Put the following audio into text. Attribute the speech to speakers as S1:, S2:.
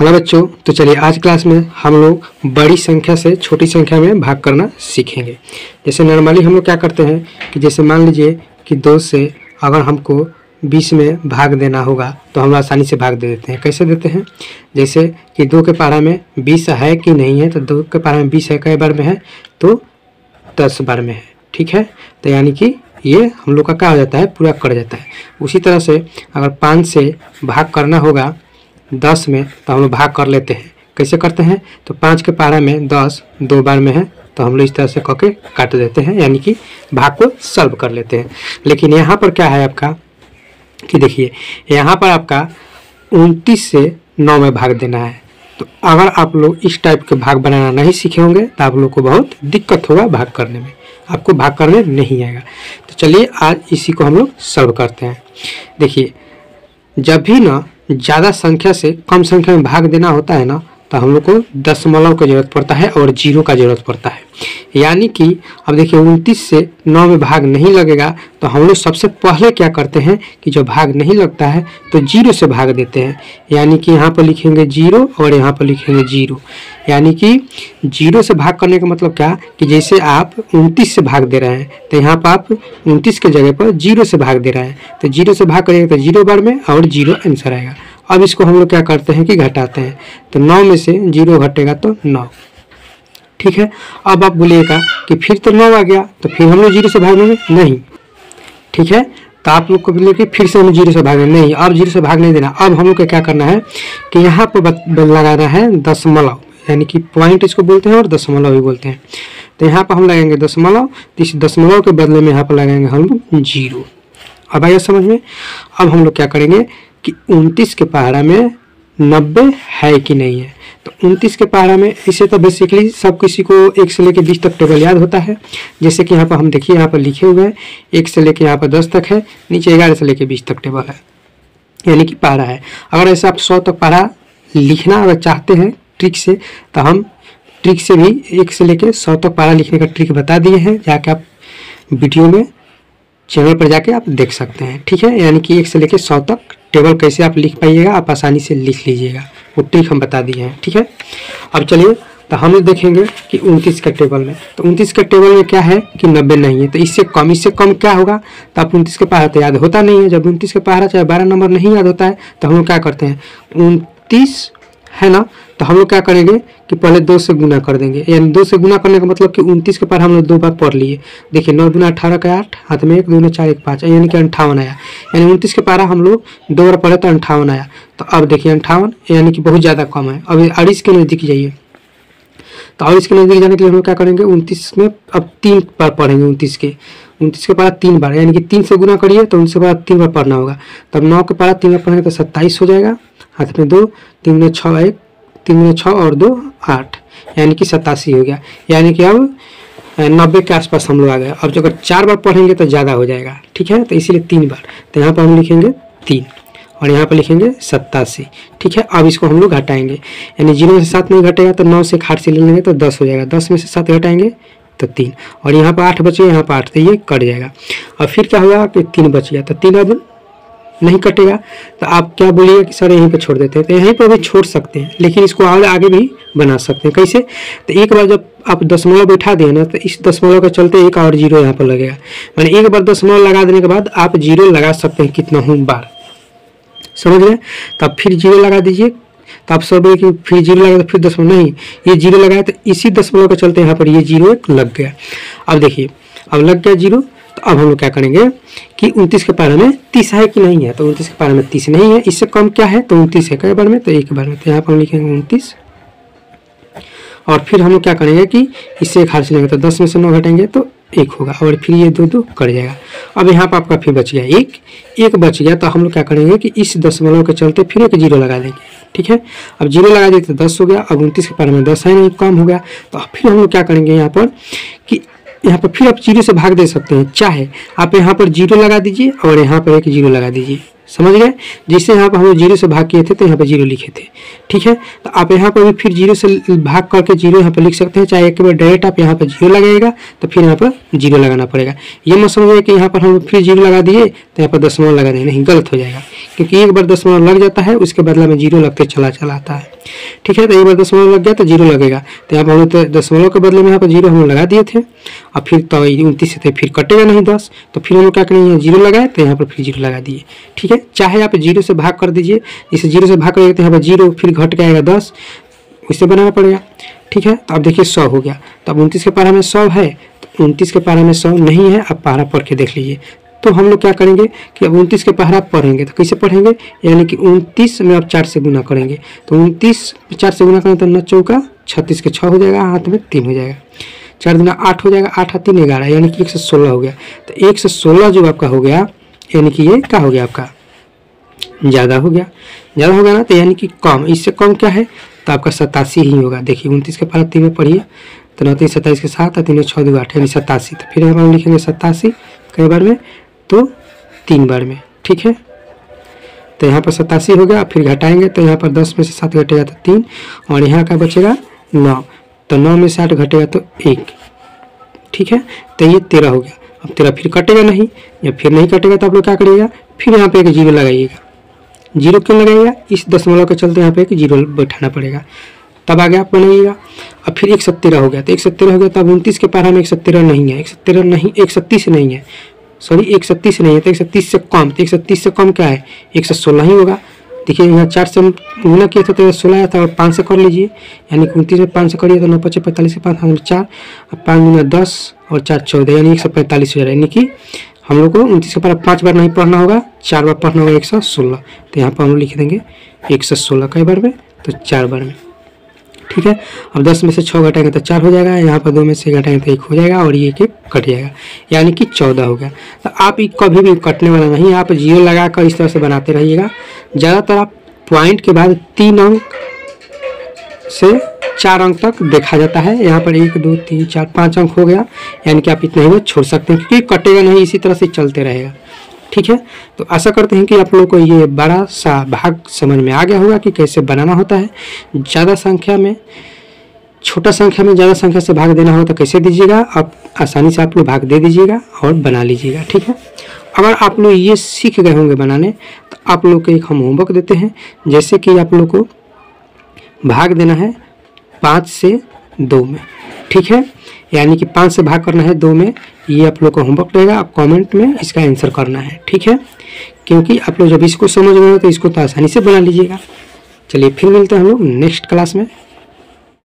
S1: Hello बच्चों, तो चलिए आज क्लास में हम लोग बड़ी संख्या से छोटी संख्या में भाग करना सीखेंगे। जैसे नॉर्मली हम लोग क्या करते हैं कि जैसे मान लीजिए कि 2 से अगर हमको 20 में भाग देना होगा तो हम आसानी से भाग दे देते हैं। कैसे देते हैं? जैसे कि 2 के पारा में 20 है कि नहीं है, तो 2 के पारा में 20 है, कई बार में है तो 10 बार में है। ठीक है, तो यानी कि ये हम लोग का क्या हो जाता है, पूरा कट जाता है। उसी तरह से अगर 5 से भाग करना होगा 10 में तो हम लोग भाग कर लेते हैं। कैसे करते हैं? तो 5 के पारा में 10 2 बार में है तो हम लोग इस तरह से करके काट देते हैं, यानी कि भाग को सॉल्व कर लेते हैं। लेकिन यहाँ पर क्या है आपका कि देखिए यहाँ पर आपका 29 से 9 में भाग देना है। तो अगर आप लोग इस टाइप के भाग बनाना नहीं सीखे होंगे तो आप लोग को बहुत दिक्कत होगा भाग करने में, आपको भाग करने नहीं आएगा। तो चलिए आज इसी को हम लोग सॉल्व करते हैं। देखिए जब भी ना ज़्यादा संख्या से कम संख्या में भाग देना होता है ना, तो हम लोग को दशमलव की जरूरत पड़ता है और जीरो का जरूरत पड़ता है। यानी कि अब देखिए 29 से 9 में भाग नहीं लगेगा तो हम लोग सबसे पहले क्या करते हैं कि जो भाग नहीं लगता है तो जीरो से भाग देते हैं। यानी कि यहाँ पर लिखेंगे 0 और यहाँ पर लिखेंगे 0। यानी कि जीरो से भाग करने का मतलब क्या कि जैसे आप 29 से भाग दे रहे हैं तो यहाँ पर आप 29 के जगह पर 0 से भाग दे रहे हैं, तो 0 से भाग करेंगे तो 0 बार में और 0 आंसर आएगा। अब इसको हम लोग क्या करते हैं कि घटाते हैं, तो 9 में से 0 घटेगा तो 9। ठीक है, अब आप बोलिएगा कि फिर तो 9 आ गया तो फिर हम लोग 0 से भागेंगे नहीं। ठीक है, तो आप लोग को बोले कि फिर से हम 0 से भागेंगे नहीं, अब 0 से भाग नहीं देना। अब हम लोग को क्या करना है कि यहाँ पर लगाना है दशमलव, यानी कि पॉइंट इसको बोलते हैं और दशमलव भी बोलते हैं। तो यहाँ पर हम लगाएंगे दशमलव, तो इस दशमलव के बदले में यहाँ पर लगाएंगे हम लोग 0। अब आइए समझ में। अब हम लोग क्या करेंगे कि 29 के पहाड़ा में 90 है कि नहीं है। तो 29 के पहाड़ा में इसे तो बेसिकली सब किसी को 1 से लेकर 20 तक टेबल याद होता है। जैसे कि यहाँ पर हम देखिए यहाँ पर लिखे हुए हैं 1 से लेकर यहाँ पर 10 तक है, नीचे 11 से लेकर 20 तक टेबल है, यानी कि पहाड़ा है। अगर ऐसे आप 100 तक पहाड़ा लिखना अगर चाहते हैं ट्रिक से, तो हम ट्रिक से भी 1 से लेकर 100 तक पहाड़ा लिखने का ट्रिक बता दिए हैं, जाके आप वीडियो में चैनल पर जाके आप देख सकते हैं। ठीक है, यानी कि 1 से लेकर 100 तक टेबल कैसे आप लिख पाइएगा, आप आसानी से लिख लीजिएगा, वो ट्रिक हम बता दिए हैं। ठीक है, अब चलिए तो हम लोग देखेंगे कि 29 के टेबल में, तो 29 के टेबल में क्या है कि 90 नहीं है, तो इससे कम क्या होगा। तो आप 29 के पहाड़ा तो याद होता नहीं है। जब 29 के पहाड़ा चाहे 12 नंबर नहीं याद होता है तो हम लोग क्या करते हैं, 29 है ना, तो हम लोग क्या करेंगे कि पहले 2 से गुना कर देंगे। यानी 2 से गुना करने का मतलब कि 29 के पार हम लोग 2 बार पढ़ लिए। देखिए 9 दूना 18 का 8, हाथ में 1 दूना 4 1 5, यानी कि 58 आया। यानी 29 के पारा हम लोग 2 बार पढ़े तो 58 आया। तो अब देखिए 58 यानी कि बहुत ज़्यादा कम है। अब 28 के नज़दीक जाइए, तो 28 के नज़दीक जाने के लिए हम लोग क्या करेंगे, 29 में अब 3 बार पढ़ेंगे। 29 के पारा 3 बार, यानी कि 3 से गुना करिए तो 29 के पारा 3 बार पढ़ना होगा। तब 9 के पारा 3 बार पढ़ेंगे तो 27 हो जाएगा, हाथ में 2, 3 में 6 1, 3 में 6 और 2 8, यानी कि 87 हो गया। यानी कि अब 90 के आसपास हम लोग आ गए। अब जो अगर 4 बार पढ़ेंगे तो ज़्यादा हो जाएगा। ठीक है, तो इसीलिए 3 बार, तो यहाँ पर हम लिखेंगे 3 और यहाँ पर लिखेंगे 87। ठीक है, अब इसको हम लोग घटाएंगे, यानी 0 में से 7 नहीं घटेगा तो 9 से 8 से ले लेंगे तो 10 हो जाएगा। 10 में से 7 घटाएंगे तो 3, और यहाँ पर 8 बचे, यहाँ पर 8, तो ये कट जाएगा। और फिर क्या होगा कि 3 बच गया, तो 3 अब नहीं कटेगा। तो आप क्या बोलिए कि सर यहीं पे छोड़ देते हैं, तो यहीं पर भी छोड़ सकते हैं, लेकिन इसको आगे भी बना सकते हैं। कैसे? तो एक बार जब आप दशमलव बैठा दिए ना, तो इस दशमलव के चलते एक और 0 यहाँ पर लगेगा। मैंने एक बार दशमलव लगा देने के बाद आप 0 लगा सकते हैं कितना हूँ बार, समझ गए। तो आप फिर 0 लगा दीजिए। तो आप सब कि फिर 0 लगा तो फिर दशमलव नहीं, ये 0 लगाया तो इसी दशमलव के चलते यहाँ पर ये 0 एक लग गया। अब देखिए अब लग गया 0, तो अब हम लोग क्या करेंगे कि 29 के पारा में 30 है कि नहीं है, तो 29 के पारा में 30 नहीं है। इससे कम क्या है तो 29 है, कई बार में तो 1 बार में, तो यहाँ पर हम लिखेंगे 29। और फिर हम लोग क्या करेंगे कि इससे 1 हाथ से लेंगे तो 10 में से 9 घटेंगे तो 1 होगा, और फिर ये 2 कट जाएगा। अब यहाँ पर आपका फिर बच गया 1 बच गया। तो हम लोग क्या करेंगे कि इस दशमलव के चलते फिर एक 0 लगा देंगे। ठीक है, अब 0 लगा देते तो 10 हो गया। अब 29 के पारा में 10 है नहीं, कम हो गया। तो फिर हम लोग क्या करेंगे यहाँ पर कि यहाँ पर फिर आप 0 से भाग दे सकते हैं, चाहे आप यहाँ पर 0 लगा दीजिए और यहाँ पर एक 0 लगा दीजिए, समझ गए। जैसे यहाँ पर हम 0 से भाग किए थे तो यहाँ पर 0 लिखे थे। ठीक है, तो आप यहाँ पर भी फिर 0 से भाग करके 0 यहाँ पर लिख सकते हैं, चाहे एक बार डायरेक्ट आप यहाँ पर 0 लगाइएगा तो फिर यहाँ पर 0 लगाना पड़ेगा। ये मत समझिए कि यहाँ पर हम फिर 0 लगा दिए तो यहाँ पर दशमलव लगा देंगे, नहीं, गलत हो जाएगा, क्योंकि एक बार दशमलव लग जाता है उसके बदला में 0 लगते चला आता है। ठीक है। तो एक बार दशमलव लग गया तो जीरो लगेगा, तो यहाँ पर हम लोग तो दशमलव के बदले में यहाँ पर जीरो हम लोग लगा दिए थे। और फिर तो 29 से फिर कटेगा नहीं 10, तो फिर हम लोग क्या करेंगे, जीरो लगाए तो यहाँ पर फिर जीरो लगा दिए। ठीक है, चाहे आप जीरो से भाग कर दीजिए, जैसे जीरो से भाग करेंगे तो यहाँ पर जीरो फिर घट के आएगा 10, इसे बनाना पड़ेगा। ठीक है, तो अब देखिए 100 हो गया। तो अब 29 के पारा में 100 है, तो 29 के पारा में 100 नहीं है। अब पारा पढ़ के देख लीजिए। तो हम लोग क्या करेंगे कि अब 29 के पहरा पढ़ेंगे तो कैसे पढ़ेंगे, यानी कि 29 में अब 4 से गुना करेंगे। तो 29 4 से गुना करेंगे तो 9 चौका 36 के 6 हो जाएगा, हाथ में 3 हो जाएगा, 4 दूना 8 हो जाएगा, 8 3 11, यानी कि 116 हो गया। तो 116 जो आपका हो गया, यानी कि ये क्या हो गया आपका, ज़्यादा हो गया। ज़्यादा हो गया ना, तो यानी कि कम, इससे कम क्या है, तो आपका 87 ही होगा। देखिए 29 के पारा 3 में पढ़िए, तो 9 3 27 के 7 और 3 6 2 8 यानी 87। तो फिर हम लिखेंगे 87 कई बार में, तो 3 बार में। ठीक है, तो यहाँ पर 87 हो गया। फिर घटाएंगे तो यहाँ पर 10 में से 7 घटेगा तो 3, और यहाँ का बचेगा 9, तो 9 में से 8 घटेगा तो 1। ठीक है, तो ये 13 हो गया। अब 13 फिर कटेगा नहीं, जब फिर नहीं कटेगा तो आप लोग क्या करिएगा, फिर यहाँ पे एक जीरो लगाइएगा। जीरो क्यों लगाइएगा, इस दशमलव के चलते यहाँ पे एक जीरो बैठाना पड़ेगा, तब आगे आप बनाइएगा। अब फिर 117 हो गया, तो 117 हो गया। तब 29 के पारा में 117 नहीं है, 117 नहीं, 137 नहीं है, सॉरी 137 नहीं है, तो 130 से कम। तो 130 से कम क्या है, 116 ही होगा। देखिए यहाँ 4 से गुना किया था तो 16 आया था, और 5 से कर लीजिए, यानी कि 29 में 5 से करिए तो 9 5 45 के 5 4, 5 गुना 10 और 4 14, यानी 145 हो जाएगा। यानी कि हम लोग को 29 के पारा 5 बार नहीं पढ़ना होगा, 4 बार पढ़ना होगा, 116। तो यहाँ पर हम लोग लिख देंगे 116 कई बार में, तो 4 बार में। ठीक है, अब 10 में से 6 घटाएंगे तो 4 हो जाएगा, यहाँ पर 2 में से घटाएंगे तो 1 हो जाएगा, और ये एक कट जाएगा, यानी कि 14 हो गया। तो आप कभी भी कटने वाला नहीं, आप जीरो लगाकर इस तरह से बनाते रहिएगा। ज़्यादातर आप पॉइंट के बाद 3 अंक से 4 अंक तक देखा जाता है। यहाँ पर 1 2 3 4 5 अंक हो गया, यानी कि आप इतना ही छोड़ सकते हैं, क्योंकि कटेगा नहीं, इसी तरह से चलते रहेगा। ठीक है, तो आशा करते हैं कि आप लोगों को ये बड़ा सा भाग समझ में आ गया होगा कि कैसे बनाना होता है। ज़्यादा संख्या में छोटा संख्या में ज़्यादा संख्या से भाग देना हो तो कैसे दीजिएगा, आप आसानी से आप लोग भाग दे दीजिएगा और बना लीजिएगा। ठीक है, अगर आप लोग ये सीख गए होंगे बनाने, तो आप लोग को एक हम होमवर्क देते हैं, जैसे कि आप लोग को भाग देना है 5 से 2 में। ठीक है, यानी कि 5 से भाग करना है 2 में, ये आप लोग को होमवर्क रहेगा। आप कमेंट में इसका आंसर करना है। ठीक है, क्योंकि आप लोग जब इसको समझ गए हो तो इसको तो आसानी से बना लीजिएगा। चलिए फिर मिलते हैं हम लोग नेक्स्ट क्लास में।